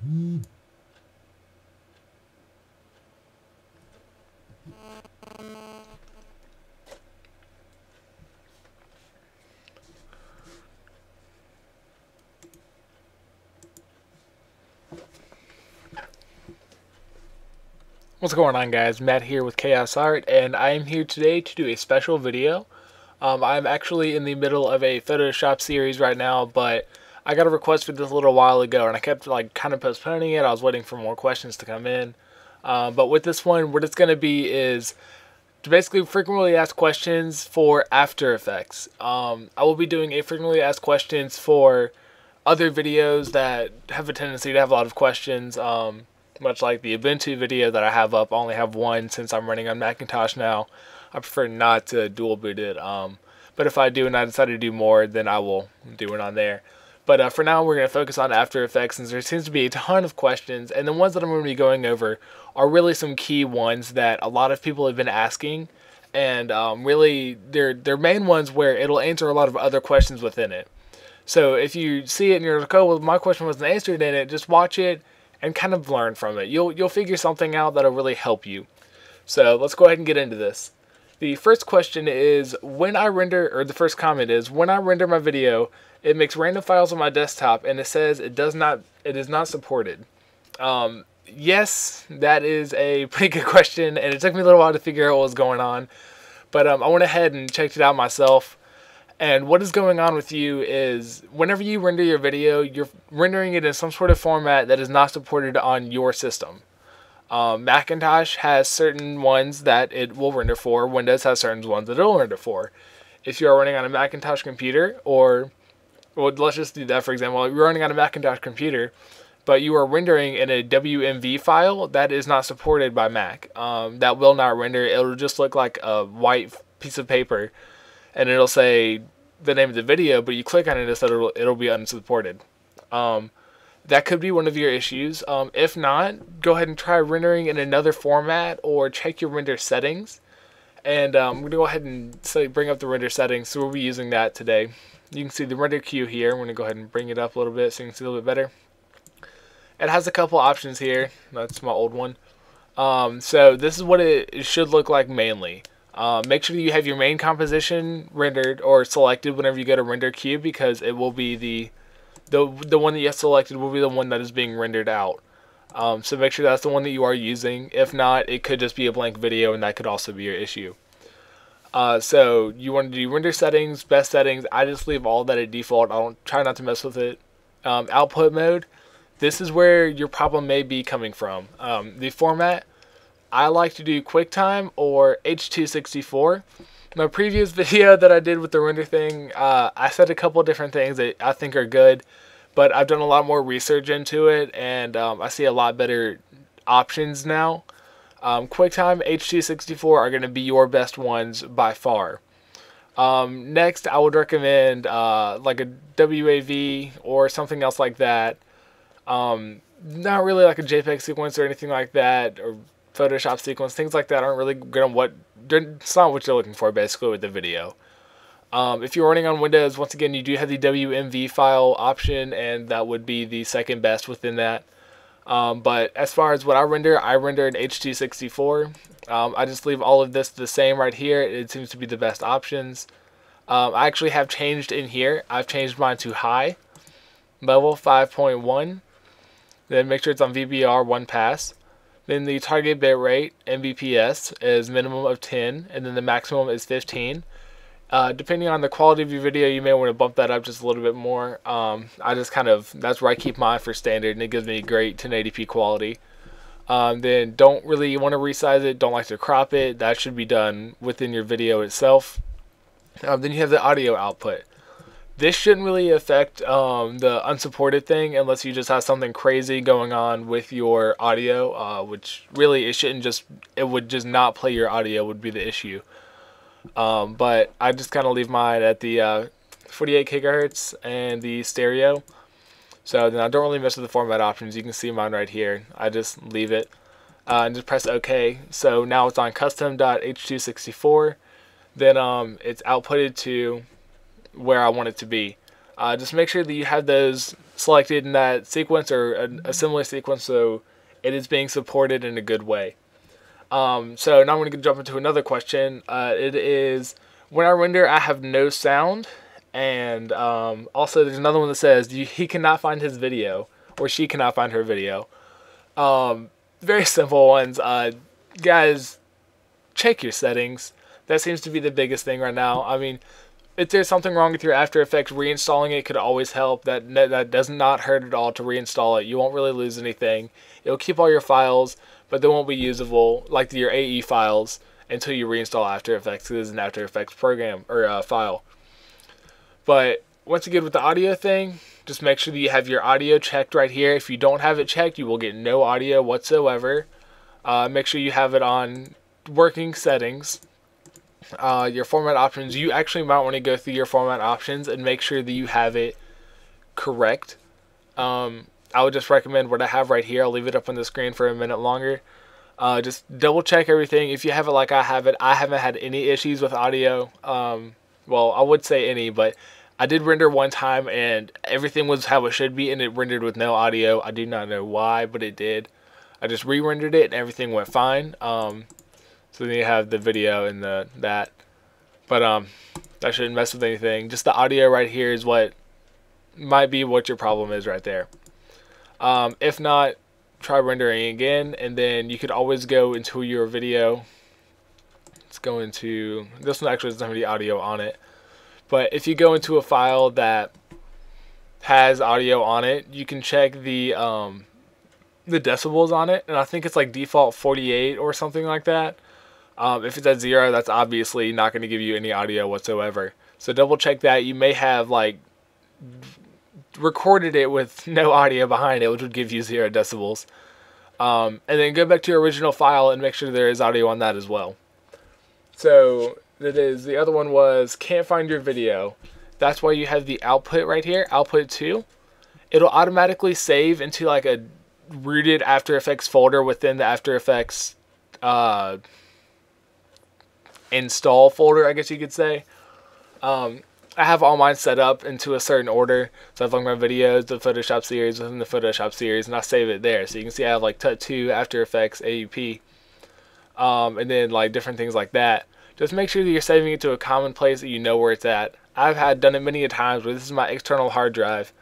What's going on, guys? Matt here with Khaos Art, and I am here today to do a special video. I'm actually in the middle of a Photoshop series right now, but I got a request for this a little while ago, and I kept kind of postponing it. I was waiting for more questions to come in. But with this one, what it's going to be is to basically frequently asked questions for After Effects. I will be doing a frequently asked questions for other videos that have a tendency to have a lot of questions. Much like the Ubuntu video that I have up, I only have one since I'm running on Macintosh now. I prefer not to dual boot it, but if I do and I decide to do more, then I will do it on there. But for now, we're going to focus on After Effects since there seems to be a ton of questions, and the ones that I'm going to be going over are really some key ones that a lot of people have been asking, and really they're main ones where it'll answer a lot of other questions within it. So if you see it and you're like, oh, well, my question wasn't answered in it, just watch it and kind of learn from it. You'll figure something out that'll really help you. So let's go ahead and get into this. The first question is, the first comment is, when I render my video, it makes random files on my desktop and it says it is not supported. Yes, that is a pretty good question, and it took me a little while to figure out what was going on. But I went ahead and checked it out myself. And what is going on with you is whenever you render your video, you're rendering it in some sort of format that is not supported on your system. Macintosh has certain ones that it will render for. Windows has certain ones that it will render for. If you are running on a Macintosh computer, well, let's just do that for example. If you're running on a Macintosh computer, but you are rendering in a WMV file, that is not supported by Mac. That will not render. It'll just look like a white piece of paper, and it'll say the name of the video, but you click on it, it'll be unsupported. That could be one of your issues. If not, go ahead and try rendering in another format or check your render settings. And I'm going to go ahead and bring up the render settings, so we'll be using that today. You can see the render queue here. I'm going to go ahead and bring it up a little bit so you can see a little bit better. It has a couple options here. That's my old one. So this is what it should look like mainly. Make sure that you have your main composition rendered or selected whenever you go to render queue, because it will be the one that you have selected will be the one that is being rendered out. So make sure that's the one that you are using. If not, it could just be a blank video, and that could also be your issue. So you want to do render settings, best settings. I just leave all that at default. I don't try not to mess with it. Output mode. This is where your problem may be coming from. The format, I like to do QuickTime or H.264. My previous video that I did with the render thing, I said a couple different things that I think are good, but I've done a lot more research into it, and I see a lot better options now. QuickTime, H.264 are going to be your best ones by far. Next, I would recommend like a WAV or something else like that. Not really like a JPEG sequence or anything like that, or Photoshop sequence. Things like that aren't really it's not what you're looking for basically with the video. If you're running on Windows, once again, you do have the WMV file option, and that would be the second best within that. But as far as what I render in H.264. I just leave all of this the same right here. It seems to be the best options. I actually have changed in here. I've changed mine to high, level 5.1. Then make sure it's on VBR 1 pass. Then the target bitrate, mbps, is minimum of 10, and then the maximum is 15. Depending on the quality of your video, you may want to bump that up just a little bit more. That's where I keep mine for standard, and it gives me great 1080p quality. Then don't really want to resize it, don't like to crop it. That should be done within your video itself. Then you have the audio output. This shouldn't really affect the unsupported thing unless you just have something crazy going on with your audio, which really it would just not play your audio would be the issue. But I just kind of leave mine at the 48 gigahertz and the stereo. So then I don't really mess with the format options. You can see mine right here. I just leave it and just press OK. So now it's on custom.h264. Then it's outputted to where I want it to be. Just make sure that you have those selected in that sequence or a similar sequence, so it is being supported in a good way. So now I'm going to jump into another question. It is, when I render, I have no sound. And also there's another one that says he cannot find his video, or she cannot find her video. Very simple ones. Guys, check your settings. That seems to be the biggest thing right now. I mean, if there's something wrong with your After Effects, reinstalling it could always help. That does not hurt at all to reinstall it. You won't really lose anything. It'll keep all your files, but they won't be usable, like your AE files, until you reinstall After Effects. It is an After Effects program or file. But once again, with the audio thing, just make sure that you have your audio checked right here. If you don't have it checked, you will get no audio whatsoever. Make sure you have it on working settings. Your format options, you actually might want to go through your format options and make sure that you have it correct. I would just recommend what I have right here. I'll leave it up on the screen for a minute longer. Just double check everything. If you have it like I have it, I haven't had any issues with audio. Well, I would say any, but I did render one time and everything was how it should be, and it rendered with no audio. I do not know why, but it did. I just re-rendered it and everything went fine. So then you have the video and that. But that shouldn't mess with anything. Just the audio right here is what might be what your problem is right there. If not, try rendering again, and then you could always go into your video. Let's go into, this one actually doesn't have any audio on it, but if you go into a file that has audio on it, you can check the decibels on it, and I think it's like default 48 or something like that. If it's at 0, that's obviously not going to give you any audio whatsoever. So double check that. You may have like recorded it with no audio behind it, which would give you 0 decibels. And then go back to your original file and make sure there is audio on that as well. So that is, the other one was can't find your video. That's why you have the output right here, output 2. It'll automatically save into like a rooted After Effects folder within the After Effects install folder, I guess you could say. I have all mine set up into a certain order. So I have like my videos, the Photoshop series within the Photoshop series, and I save it there. So you can see I have like Tut 2, After Effects, AUP, and then like different things like that. Just make sure that you're saving it to a common place that you know where it's at. I've done it many a times where this is my external hard drive,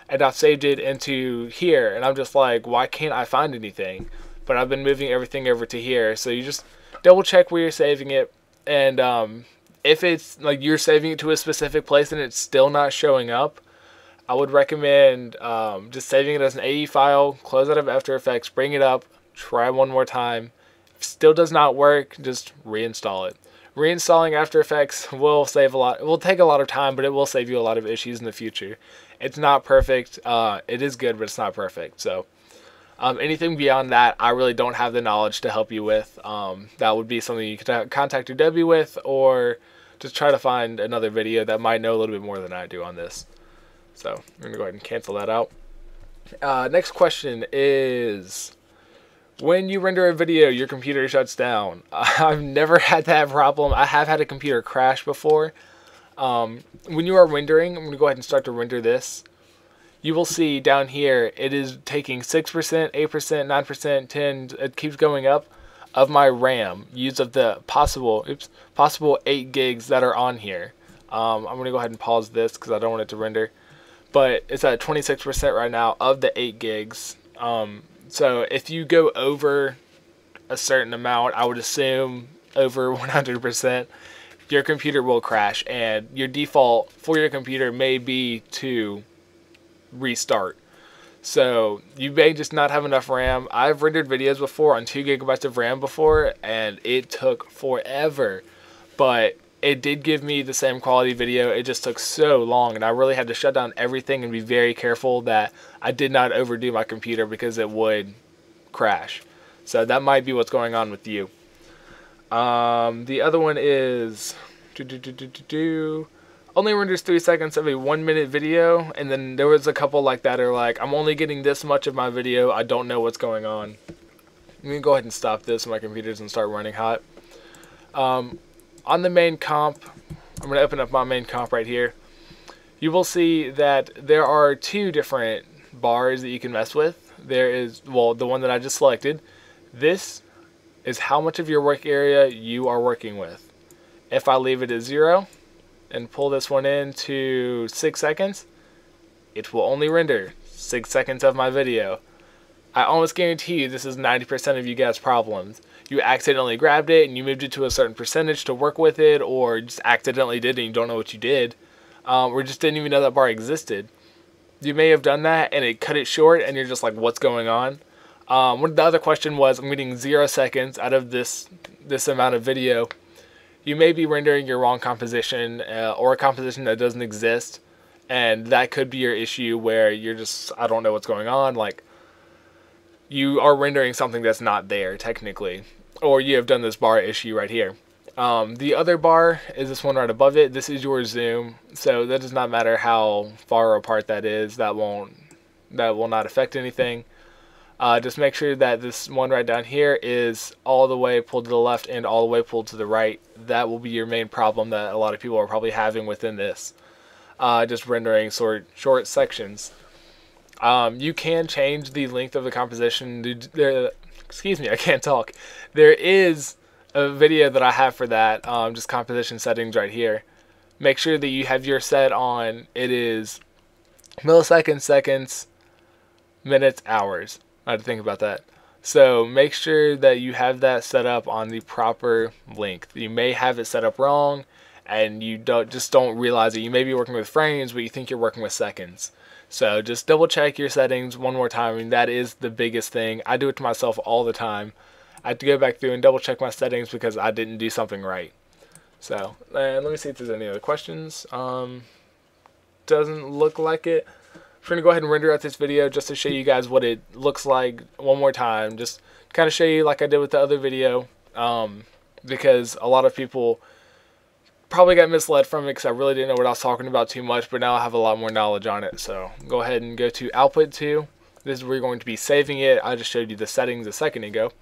and I've saved it into here, and I'm just like, why can't I find anything? But I've been moving everything over to here. So you just double check where you're saving it, and if it's like you're saving it to a specific place and it's still not showing up, I would recommend just saving it as an AE file, close out of After Effects, bring it up, try one more time. If it still does not work, just reinstall it. Reinstalling After Effects will save a lot. It will take a lot of time, but it will save you a lot of issues in the future. It's not perfect. It is good, but it's not perfect. So anything beyond that, I really don't have the knowledge to help you with. That would be something you could contact your Debbie with, or just try to find another video that might know a little bit more than I do on this. So I'm going to go ahead and cancel that out. Next question is, when you render a video, your computer shuts down. I've never had that problem. I have had a computer crash before. When you are rendering, I'm going to go ahead and start to render this. You will see down here, it is taking 6%, 8%, 9%, 10, it keeps going up, of my RAM, used of the possible 8 gigs that are on here. I'm going to go ahead and pause this because I don't want it to render. But it's at 26% right now of the 8 gigs. So if you go over a certain amount, I would assume over 100%, your computer will crash, and your default for your computer may be to restart. So you may just not have enough RAM. I've rendered videos before on 2 gigabytes of RAM before, and it took forever, but it did give me the same quality video. It just took so long, and I really had to shut down everything and be very careful that I did not overdo my computer because it would crash. So that might be what's going on with you. The other one is only renders 3 seconds of a 1-minute video, and then there was a couple like that are like, I'm only getting this much of my video, I don't know what's going on. Let me go ahead and stop this so my computer doesn't start running hot. On the main comp, I'm going to open up my main comp right here. you will see that there are two different bars that you can mess with. There is, well, the one that I just selected. This is how much of your work area you are working with. If I leave it at 0 and pull this one in to 6 seconds, it will only render 6 seconds of my video. I almost guarantee you this is 90% of you guys' problems. You accidentally grabbed it and you moved it to a certain percentage to work with it, or just accidentally did it and you don't know what you did, or just didn't even know that bar existed. You may have done that and it cut it short and you're just like, what's going on? The other question was, I'm getting 0 seconds out of this amount of video. You may be rendering your wrong composition or a composition that doesn't exist, and that could be your issue where you're just, I don't know what's going on, like you are rendering something that's not there technically, or you have done this bar issue right here. The other bar is this one right above it. This is your zoom, so that does not matter how far apart that is. That will not affect anything. Just make sure that this one right down here is all the way pulled to the left and all the way pulled to the right. That will be your main problem that a lot of people are probably having within this. Just rendering short sections. You can change the length of the composition. Excuse me, I can't talk. There is a video that I have for that, just composition settings right here. Make sure that you have your set on, it is milliseconds, seconds, minutes, hours. I had to think about that. So make sure that you have that set up on the proper length. You may have it set up wrong and you just don't realize it. You may be working with frames, but you think you're working with seconds. So just double check your settings one more time. I mean, that is the biggest thing. I do it to myself all the time. I have to go back through and double check my settings because I didn't do something right. So, and let me see if there's any other questions. Doesn't look like it. I'm going to go ahead and render out this video just to show you guys what it looks like one more time. Just kind of show you like I did with the other video, because a lot of people probably got misled from it because I really didn't know what I was talking about too much, but now I have a lot more knowledge on it. So go ahead and go to output 2. This is where you're going to be saving it. I just showed you the settings a second ago.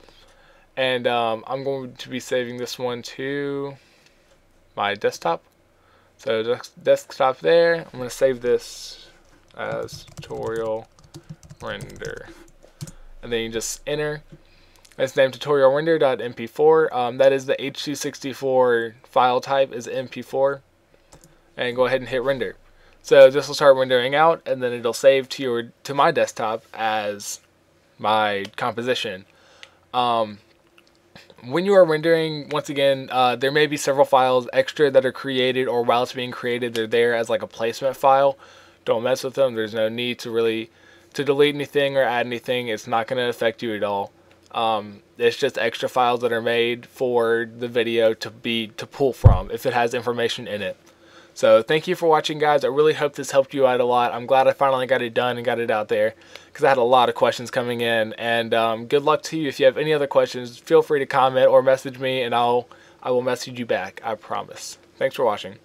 And I'm going to be saving this one to my desktop. So desktop there. I'm going to save this as tutorial render, and then you just enter. It's named tutorial render.mp4. That is the H.264 file type is MP4, and go ahead and hit render. So this will start rendering out, and then it'll save to my desktop as my composition. When you are rendering, once again, there may be several files extra that are created, or while it's being created, they're there as like a placement file. Don't mess with them. There's no need to delete anything or add anything. It's not going to affect you at all. It's just extra files that are made for the video to pull from if it has information in it. So thank you for watching, guys. I really hope this helped you out a lot. I'm glad I finally got it done and got it out there because I had a lot of questions coming in. And good luck to you. If you have any other questions, feel free to comment or message me, and I will message you back. I promise. Thanks for watching.